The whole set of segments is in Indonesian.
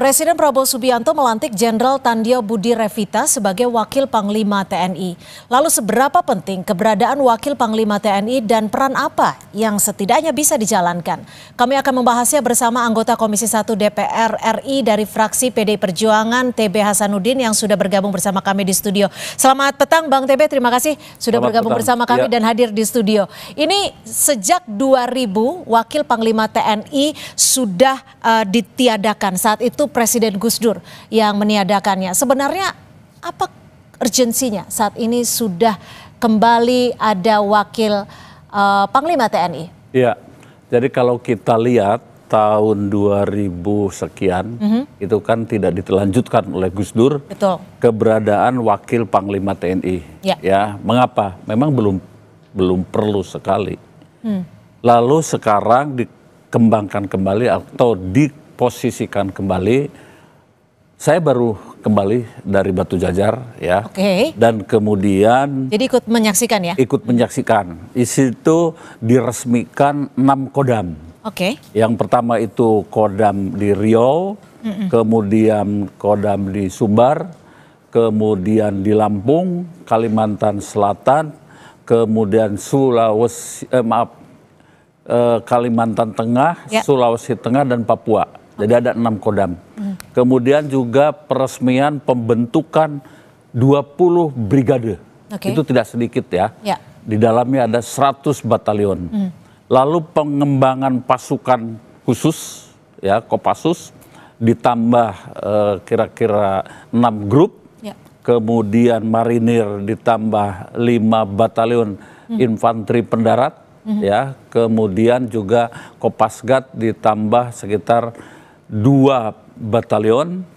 Presiden Prabowo Subianto melantik Jenderal Tandio Budi Revita sebagai Wakil Panglima TNI. Lalu seberapa penting keberadaan Wakil Panglima TNI dan peran apa yang setidaknya bisa dijalankan? Kami akan membahasnya bersama anggota Komisi 1 DPR RI dari fraksi PDI Perjuangan TB Hasanuddin yang sudah bergabung bersama kami di studio. Selamat petang Bang TB, terima kasih sudah bergabung bersama kami dan hadir di studio. Ini sejak 2000 Wakil Panglima TNI sudah ditiadakan. Saat itu Presiden Gus Dur yang meniadakannya. Sebenarnya apa urgensinya saat ini sudah kembali ada Wakil Panglima TNI? Ya, jadi kalau kita lihat tahun 2000 sekian itu kan tidak dilanjutkan oleh Gus Dur. Betul. Keberadaan Wakil Panglima TNI. Ya, mengapa? Memang belum perlu sekali. Lalu sekarang dikembangkan kembali atau diposisikan kembali. Saya baru kembali dari Batu Jajar ya. Dan kemudian jadi ikut menyaksikan ya? Ikut menyaksikan. Di situ diresmikan 6 kodam. Yang pertama itu kodam di Riau, kemudian kodam di Sumbar, kemudian di Lampung, Kalimantan Selatan, kemudian Kalimantan Tengah, Sulawesi Tengah dan Papua. Jadi ada 6 kodam. Kemudian juga peresmian pembentukan 20 brigade. Itu tidak sedikit ya. Di dalamnya ada 100 batalion. Lalu pengembangan pasukan khusus ya, Kopassus ditambah kira-kira 6 grup. Kemudian marinir ditambah 5 batalion infanteri pendarat ya. Kemudian juga Kopasgat ditambah sekitar 2 batalion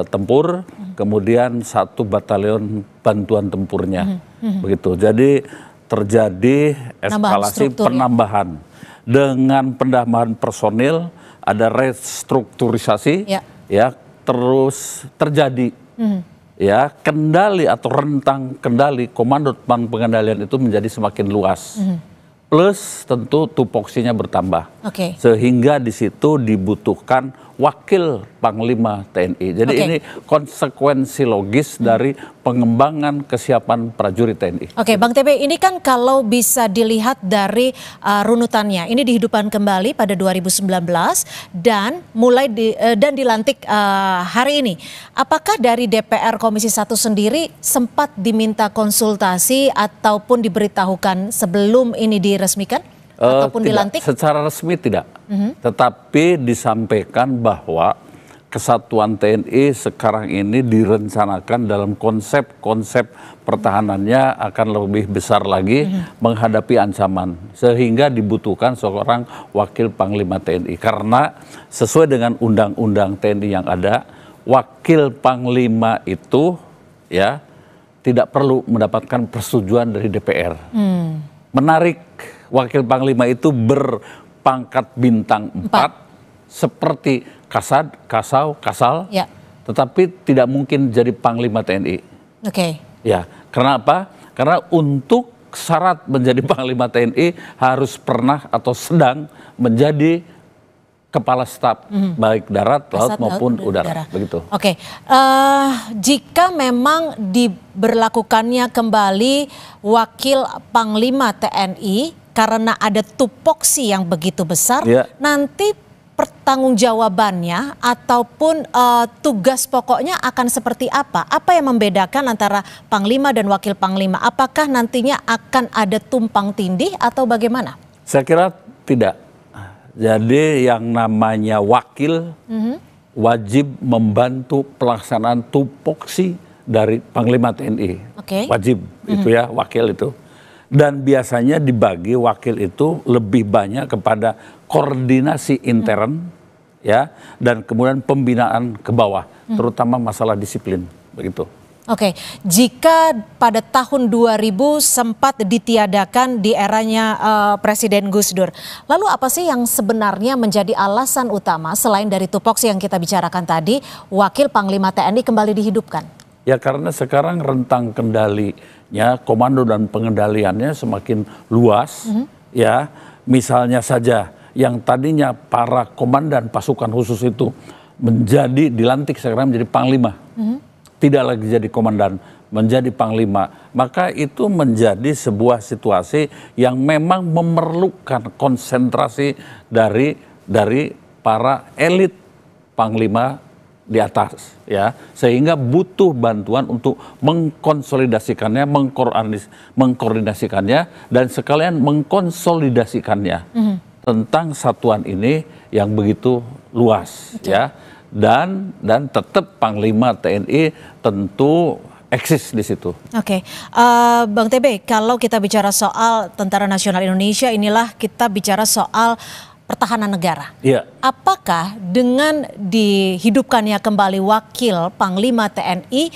tempur, kemudian 1 batalion bantuan tempurnya, begitu. Jadi terjadi eskalasi penambahan dengan penambahan personil, ada restrukturisasi, ya terus terjadi, ya kendali atau rentang kendali komando pengendalian itu menjadi semakin luas. Plus tentu tupoksinya bertambah, sehingga di situ dibutuhkan Wakil Panglima TNI. Jadi ini konsekuensi logis dari pengembangan kesiapan prajurit TNI. Bang TB, ini kan kalau bisa dilihat dari runutannya, ini dihidupkan kembali pada 2019 dan dan dilantik hari ini. Apakah dari DPR Komisi 1 sendiri sempat diminta konsultasi ataupun diberitahukan sebelum ini diresmikan ataupun dilantik? Secara resmi tidak. Tetapi disampaikan bahwa kesatuan TNI sekarang ini direncanakan dalam konsep pertahanannya akan lebih besar lagi menghadapi ancaman. Sehingga dibutuhkan seorang Wakil Panglima TNI. Karena sesuai dengan undang-undang TNI yang ada, Wakil Panglima itu ya tidak perlu mendapatkan persetujuan dari DPR. Menarik, Wakil Panglima itu berpangkat bintang 4 seperti Kasal, tetapi tidak mungkin jadi Panglima TNI. Ya, karena apa? Karena untuk syarat menjadi Panglima TNI harus pernah atau sedang menjadi Kepala Staf baik darat, laut maupun udara. Begitu. Jika memang diberlakukannya kembali Wakil Panglima TNI karena ada tupoksi yang begitu besar, nanti pertanggungjawabannya ataupun tugas pokoknya akan seperti apa? Apa yang membedakan antara Panglima dan Wakil Panglima? Apakah nantinya akan ada tumpang tindih atau bagaimana? Saya kira tidak. Jadi yang namanya wakil wajib membantu pelaksanaan tupoksi dari Panglima TNI. Wajib itu ya, wakil itu. Dan biasanya dibagi wakil itu lebih banyak kepada koordinasi intern ya, dan kemudian pembinaan ke bawah, terutama masalah disiplin, begitu. Jika pada tahun 2000 sempat ditiadakan di eranya Presiden Gus Dur, lalu apa sih yang sebenarnya menjadi alasan utama selain dari tupoksi yang kita bicarakan tadi, Wakil Panglima TNI kembali dihidupkan? Ya karena sekarang rentang kendalinya, komando dan pengendaliannya semakin luas, ya misalnya saja yang tadinya para komandan pasukan khusus itu dilantik sekarang menjadi panglima, tidak lagi jadi komandan, menjadi panglima, maka itu menjadi sebuah situasi yang memang memerlukan konsentrasi dari para elit panglima di atas, ya, sehingga butuh bantuan untuk mengkonsolidasikannya, mengkoordinasikannya, dan sekalian mengkonsolidasikannya tentang satuan ini yang begitu luas, ya, dan tetap Panglima TNI tentu eksis di situ. Oke, Bang TB, kalau kita bicara soal Tentara Nasional Indonesia, inilah kita bicara soal pertahanan negara. Iya. Apakah dengan dihidupkannya kembali wakil Panglima TNI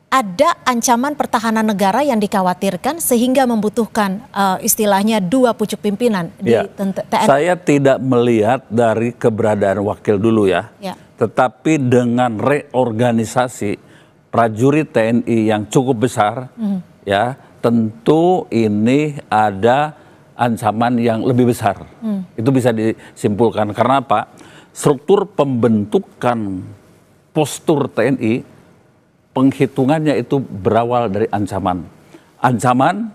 ada ancaman pertahanan negara yang dikhawatirkan sehingga membutuhkan istilahnya dua pucuk pimpinan di TNI? Saya tidak melihat dari keberadaan wakil dulu ya. Tetapi dengan reorganisasi prajurit TNI yang cukup besar, ya, tentu ini ada ancaman yang lebih besar. Itu bisa disimpulkan karena apa? Struktur pembentukan postur TNI, penghitungannya itu berawal dari ancaman. Ancaman,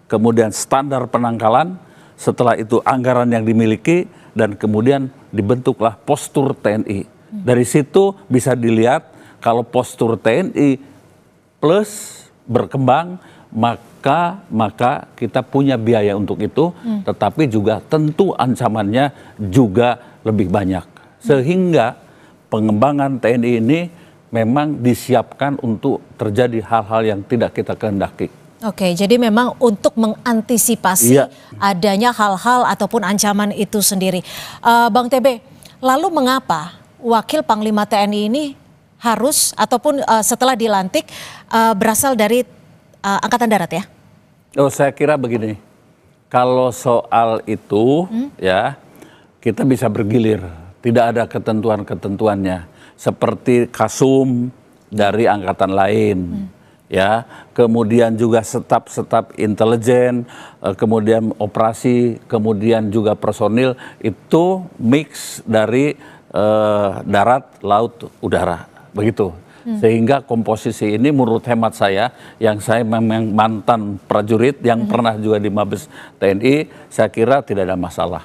kemudian standar penangkalan, setelah itu anggaran yang dimiliki, dan kemudian dibentuklah postur TNI. Dari situ bisa dilihat kalau postur TNI plus berkembang, maka kita punya biaya untuk itu, tetapi juga tentu ancamannya juga lebih banyak. Sehingga pengembangan TNI ini memang disiapkan untuk terjadi hal-hal yang tidak kita kehendaki. Oke, jadi memang untuk mengantisipasi adanya hal-hal ataupun ancaman itu sendiri. Bang TB, lalu mengapa wakil Panglima TNI ini harus ataupun setelah dilantik berasal dari Angkatan Darat ya? Oh, saya kira begini, kalau soal itu ya kita bisa bergilir, tidak ada ketentuan-ketentuannya seperti Kasum dari angkatan lain, ya, kemudian juga staf-staf intelijen, kemudian operasi, kemudian juga personil itu mix dari darat, laut, udara, begitu. Sehingga komposisi ini menurut hemat saya, yang saya memang mantan prajurit yang pernah juga di Mabes TNI, saya kira tidak ada masalah.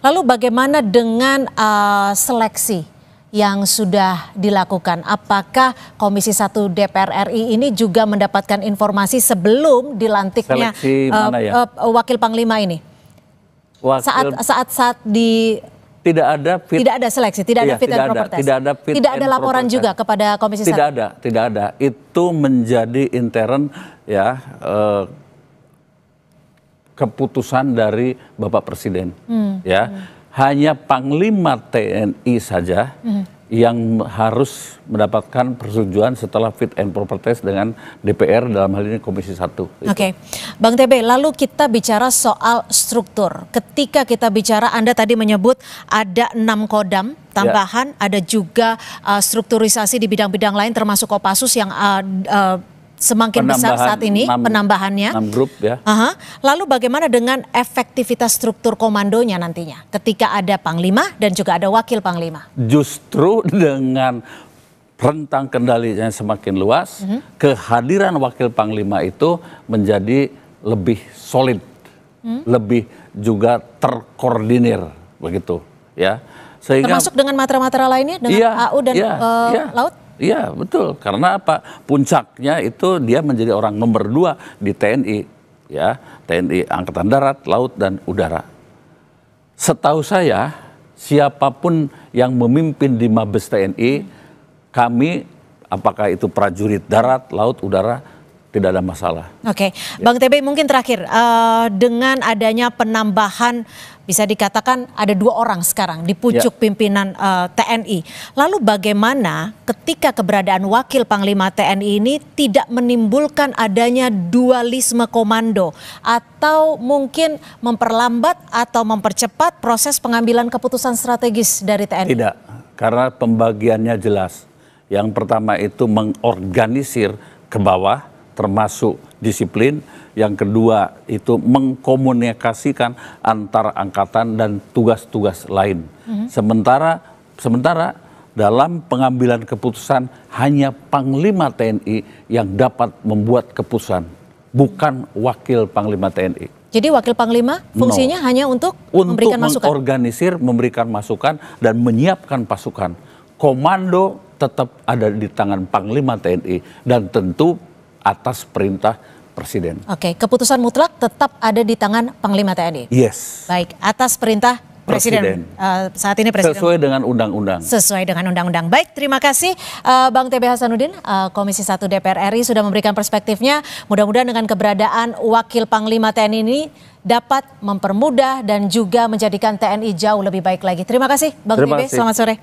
Lalu bagaimana dengan seleksi yang sudah dilakukan? Apakah Komisi 1 DPR RI ini juga mendapatkan informasi sebelum dilantiknya wakil Panglima ini? Saat di Tidak ada seleksi, tidak ada fit and proper test. Tidak ada laporan juga kepada Komisi 1. Tidak ada. Itu menjadi intern ya, keputusan dari Bapak Presiden. Ya, hanya Panglima TNI saja yang harus mendapatkan persetujuan setelah fit and proper test dengan DPR, dalam hal ini Komisi 1. Oke, Bang TB, lalu kita bicara soal struktur. Ketika kita bicara, Anda tadi menyebut ada 6 kodam tambahan, ada juga strukturisasi di bidang-bidang lain termasuk Kopassus yang semakin besar saat ini penambahannya. 6 grup ya. Lalu bagaimana dengan efektivitas struktur komandonya nantinya ketika ada Panglima dan juga ada Wakil Panglima? Justru dengan rentang kendalinya semakin luas, kehadiran Wakil Panglima itu menjadi lebih solid, lebih juga terkoordinir, begitu ya. Sehingga, termasuk dengan matra-matra lainnya, dengan AU dan Laut? Iya, betul. Karena apa? Puncaknya itu dia menjadi orang nomor 2 di TNI, ya, TNI Angkatan Darat, Laut, dan Udara. Setahu saya, siapapun yang memimpin di Mabes TNI, kami, apakah itu prajurit darat, laut, udara, tidak ada masalah. Oke, Bang TB, mungkin terakhir, dengan adanya penambahan, bisa dikatakan ada 2 orang sekarang di pucuk pimpinan TNI. Lalu bagaimana ketika keberadaan Wakil Panglima TNI ini tidak menimbulkan adanya dualisme komando atau mungkin memperlambat atau mempercepat proses pengambilan keputusan strategis dari TNI? Tidak, karena pembagiannya jelas. Yang pertama itu mengorganisir ke bawah, termasuk disiplin. Yang kedua itu mengkomunikasikan antar angkatan dan tugas-tugas lain. Sementara Sementara dalam pengambilan keputusan hanya Panglima TNI yang dapat membuat keputusan, bukan Wakil Panglima TNI. Jadi Wakil Panglima fungsinya hanya untuk memberikan masukan? Untuk mengorganisir, memberikan masukan, dan menyiapkan pasukan. Komando tetap ada di tangan Panglima TNI dan tentu atas perintah Presiden. Oke, keputusan mutlak tetap ada di tangan Panglima TNI? Yes. Baik, atas perintah Presiden. Saat ini Presiden. Sesuai dengan undang-undang. Sesuai dengan undang-undang. Baik, terima kasih Bang TB Hasanuddin, Komisi 1 DPR RI sudah memberikan perspektifnya. Mudah-mudahan dengan keberadaan Wakil Panglima TNI ini dapat mempermudah dan juga menjadikan TNI jauh lebih baik lagi. Terima kasih Bang TB, selamat sore.